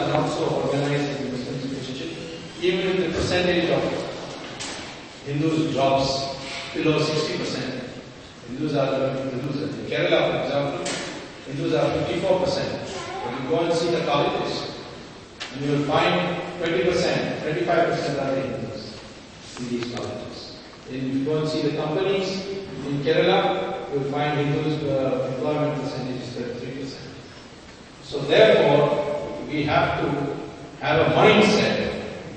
are not so organized in Muslims and Christians. Even if the percentage of Hindus drops below 60%, Hindus are going to lose it. In Kerala, for example, Hindus are 54%. When you go and see the colleges, and you will find 20%, 25% are the Hindus in these colleges. If you go and see the companies in Kerala, you will find Hindus' employment percentage is 33%. So therefore, we have to have a mindset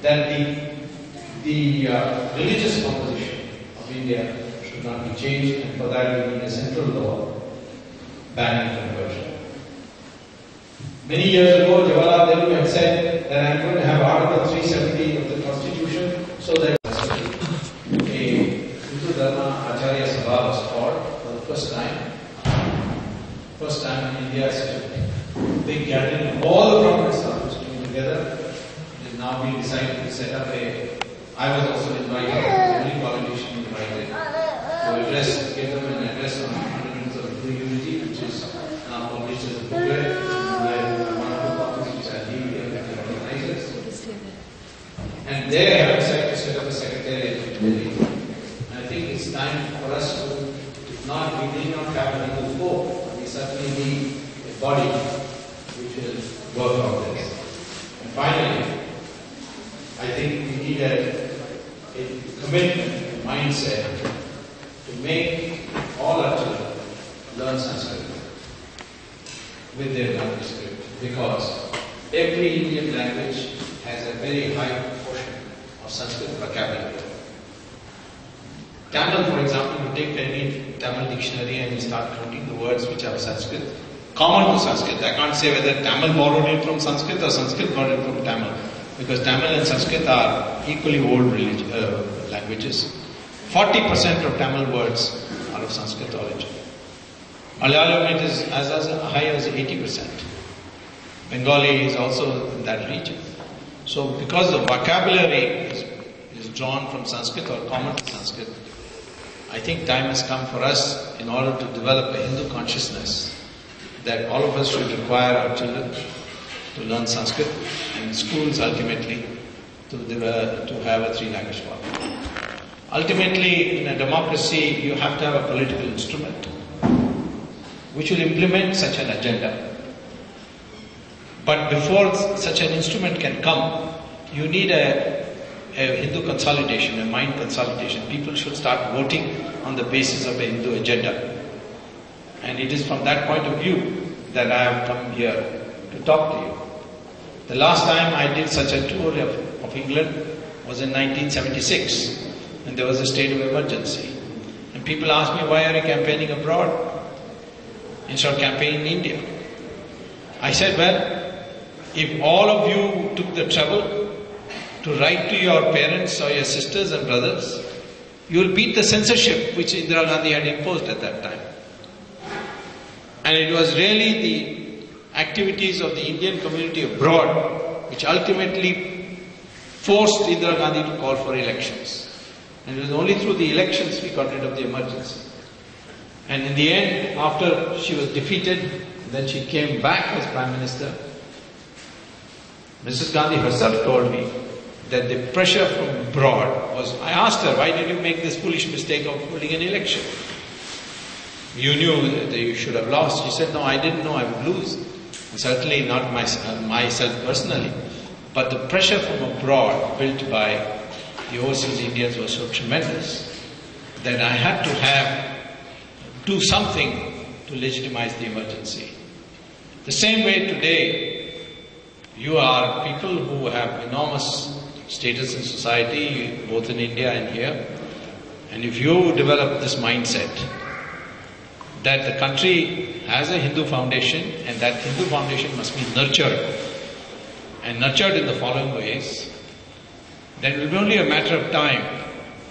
that the religious composition of India should not be changed, and for that we need a central law banning conversion. Many years ago, Jawaharlal Nehru had said that I am going to have Article 370 of the Constitution so that a Hindu Dharma Acharya Sabha was called for the first time. First time in India, such a big gathering of all the prominent scholars came together. It is now being decided to set up I was also invited, the only politician invited, to address, give them an address on fundamentals of Hindu unity, which is now published as a booklet. And they have decided to set up a secretariat. And I think it's time for us to, if not, we need not have a Hindu Pope, we certainly need a body which will work on this. And finally, I think we need a commitment, a mindset to make all our children learn Sanskrit with their language script, because every Indian language has a very high proportion of Sanskrit vocabulary. Tamil, for example, you take any Tamil dictionary and you start counting the words which are Sanskrit, common to Sanskrit. I can't say whether Tamil borrowed it from Sanskrit or Sanskrit borrowed it from Tamil, because Tamil and Sanskrit are equally old languages. 40% of Tamil words are of Sanskrit origin. Malayalam, it is as high as 80%. Bengali is also in that region. So because the vocabulary is drawn from Sanskrit or common to Sanskrit, I think time has come for us, in order to develop a Hindu consciousness, that all of us should require our children to learn Sanskrit, and schools ultimately to have a three-language policy. Ultimately, in a democracy, you have to have a political instrument which will implement such an agenda. But before such an instrument can come, you need a Hindu consolidation, a mind consolidation. People should start voting on the basis of a Hindu agenda. And it is from that point of view that I have come here to talk to you. The last time I did such a tour of England was in 1976, and there was a state of emergency. And people asked me, why are you campaigning abroad instead of campaigning in India? I said, well, if all of you took the trouble to write to your parents or your sisters and brothers, you will beat the censorship which Indira Gandhi had imposed at that time. And it was really the activities of the Indian community abroad which ultimately forced Indira Gandhi to call for elections. And it was only through the elections we got rid of the emergency. And in the end, after she was defeated, then she came back as Prime Minister. Mrs. Gandhi herself told me that the pressure from abroad was, I asked her, why did you make this foolish mistake of holding an election? You knew that you should have lost. She said, no, I didn't know I would lose. And certainly not myself personally. But the pressure from abroad built by the overseas Indians was so tremendous that I had to do something to legitimize the emergency. The same way today, you are people who have enormous status in society, both in India and here. And if you develop this mindset that the country has a Hindu foundation and that Hindu foundation must be nurtured, and nurtured in the following ways, then it will be only a matter of time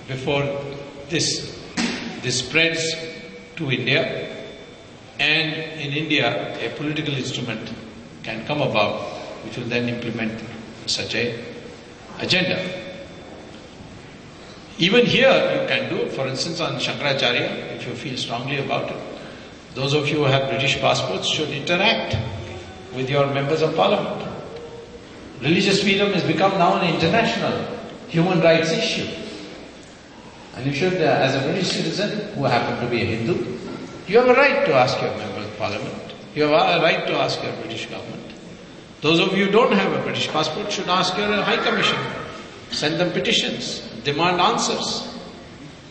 before this spreads to India, and in India a political instrument can come about which will then implement such a agenda. Even here you can do, for instance, on Shankaracharya, if you feel strongly about it. Those of you who have British passports should interact with your members of parliament Religious freedom has become now an international human rights issue. And you should, as a British citizen who happen to be a Hindu, you have a right to ask your member of parliament. You have a right to ask your British government. Those of you who don't have a British passport should ask your High Commission. Send them petitions, demand answers.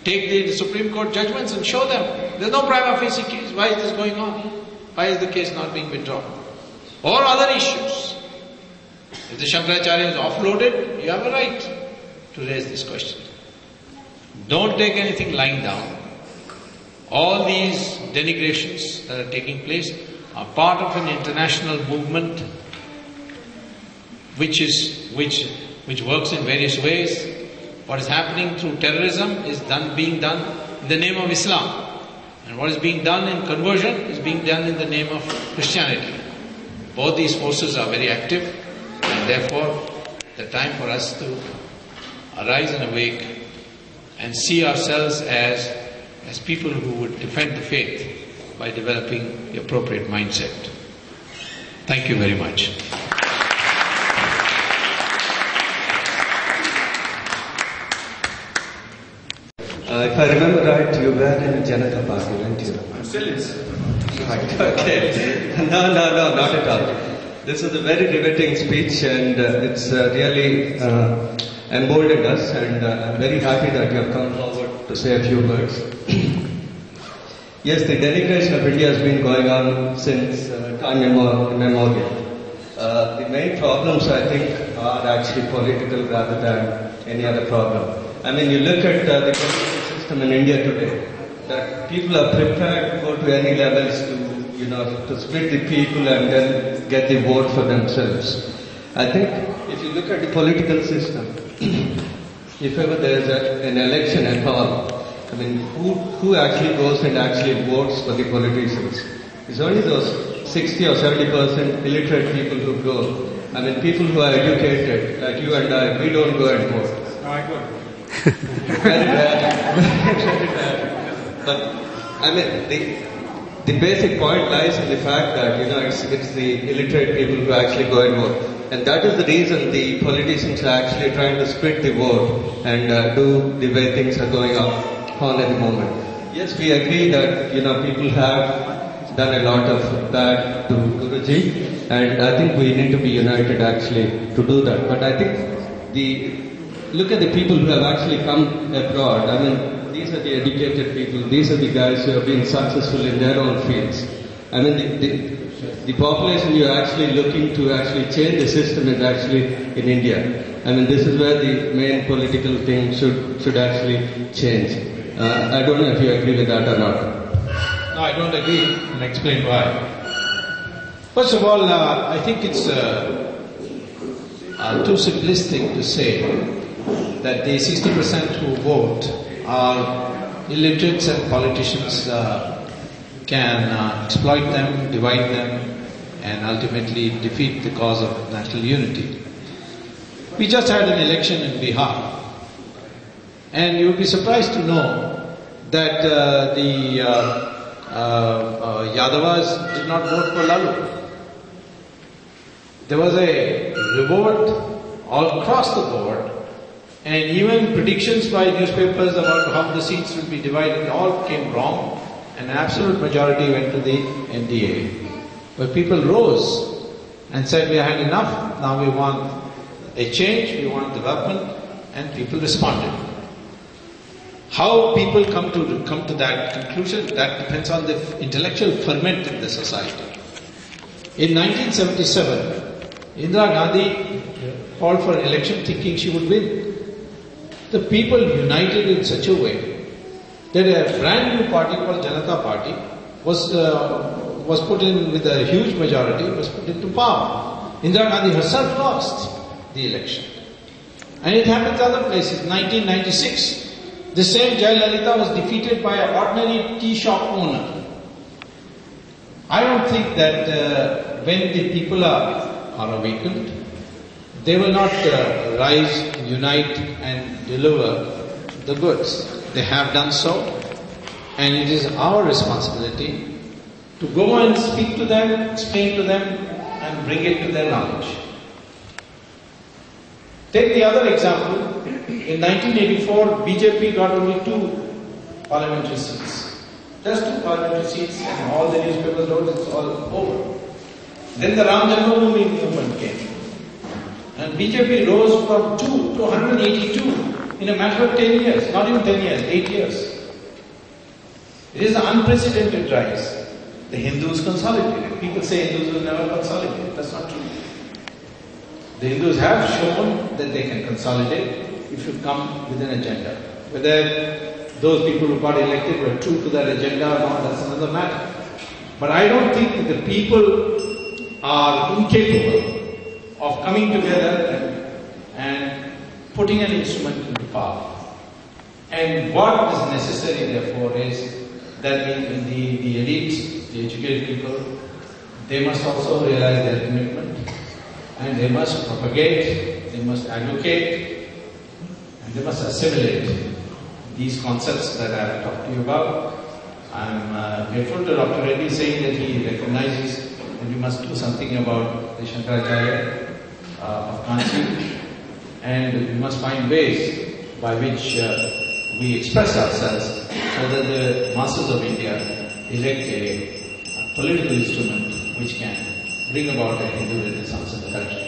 Take the Supreme Court judgments and show them. There's no prima facie case. Why is this going on? Why is the case not being withdrawn? Or other issues. If the Shankaracharya is offloaded, you have a right to raise this question. Don't take anything lying down. All these denigrations that are taking place are part of an international movement which works in various ways. What is happening through terrorism is being done in the name of Islam. And what is being done in conversion is being done in the name of Christianity. Both these forces are very active, and therefore the time for us to arise and awake and see ourselves as people who would defend the faith by developing the appropriate mindset. Thank you very much. If I remember right, you were in Janata Party, weren't you? I'm still in. Right, okay. No, not at all. This was a very riveting speech, and it's really emboldened us, and I'm very happy that you have come forward to say a few words. Yes, the denigration of India has been going on since time immemorial. The main problems, I think, are actually political rather than any other problem. I mean, you look at the political system in India today, that people are prepared to go to any levels to split the people and then get the vote for themselves. I think if you look at the political system, if ever there is an election at all, I mean, who actually goes and actually votes for the politicians? It's only those 60 or 70% illiterate people who go. I mean, people who are educated, like you and I, we don't go and vote. No, I go. Very rare. But I mean, the basic point lies in the fact that it's the illiterate people who actually go and vote, and that is the reason the politicians are actually trying to split the vote and do the way things are going on at the moment. Yes, we agree that people have done a lot of bad to Guruji, and I think we need to be united actually to do that. But I think look at the people who have actually come abroad. I mean, these are the educated people. These are the guys who have been successful in their own fields. I mean, the population you're actually looking to actually change the system is actually in India. I mean, this is where the main political thing should actually change. I don't know if you agree with that or not. No, I don't agree, and explain why. First of all, I think it's too simplistic to say that the 60% who vote are illiterates and politicians can exploit them, divide them, and ultimately defeat the cause of national unity. We just had an election in Bihar, and you would be surprised to know that the Yadavas did not vote for Lalu. There was a revolt all across the board, and even predictions by newspapers about how the seats would be divided all came wrong, and an absolute majority went to the NDA. But people rose and said, we had enough, now we want a change, we want development, and people responded. How people come to that conclusion, that depends on the intellectual ferment in the society. In 1977, Indira Gandhi called for an election thinking she would win. The people united in such a way that a brand new party called Janata Party was put in with a huge majority, was put into power. Indira Gandhi herself lost the election. And it happens other places. 1996, the same Jayalalitha was defeated by an ordinary tea shop owner. I don't think that when the people are awakened, they will not rise, unite and deliver the goods. They have done so, and it is our responsibility to go and speak to them, explain to them, and bring it to their knowledge. Take the other example. In 1984, BJP got only 2 parliamentary seats. Just 2 parliamentary seats, and all the newspapers wrote it's all over. Then the Ram Janmabhoomi movement came. And BJP rose from 2 to 182 in a matter of 10 years. Not even 10 years, 8 years. It is an unprecedented rise. The Hindus consolidated. People say Hindus will never consolidate. That's not true. The Hindus have shown that they can consolidate if you come with an agenda. Whether those people who got elected were true to that agenda or not, that's another matter. But I don't think that the people are incapable of coming together and putting an instrument into power. And what is necessary therefore is that the elites, the educated people, they must also realize their commitment, and they must propagate, they must advocate, and they must assimilate these concepts that I have talked to you about. I am grateful to Dr. Reddy saying that he recognizes that we must do something about the Shankaracharya of Kanchi, and we must find ways by which we express ourselves so that the masses of India elect a political instrument which can bring about a Hindu renaissance in the country.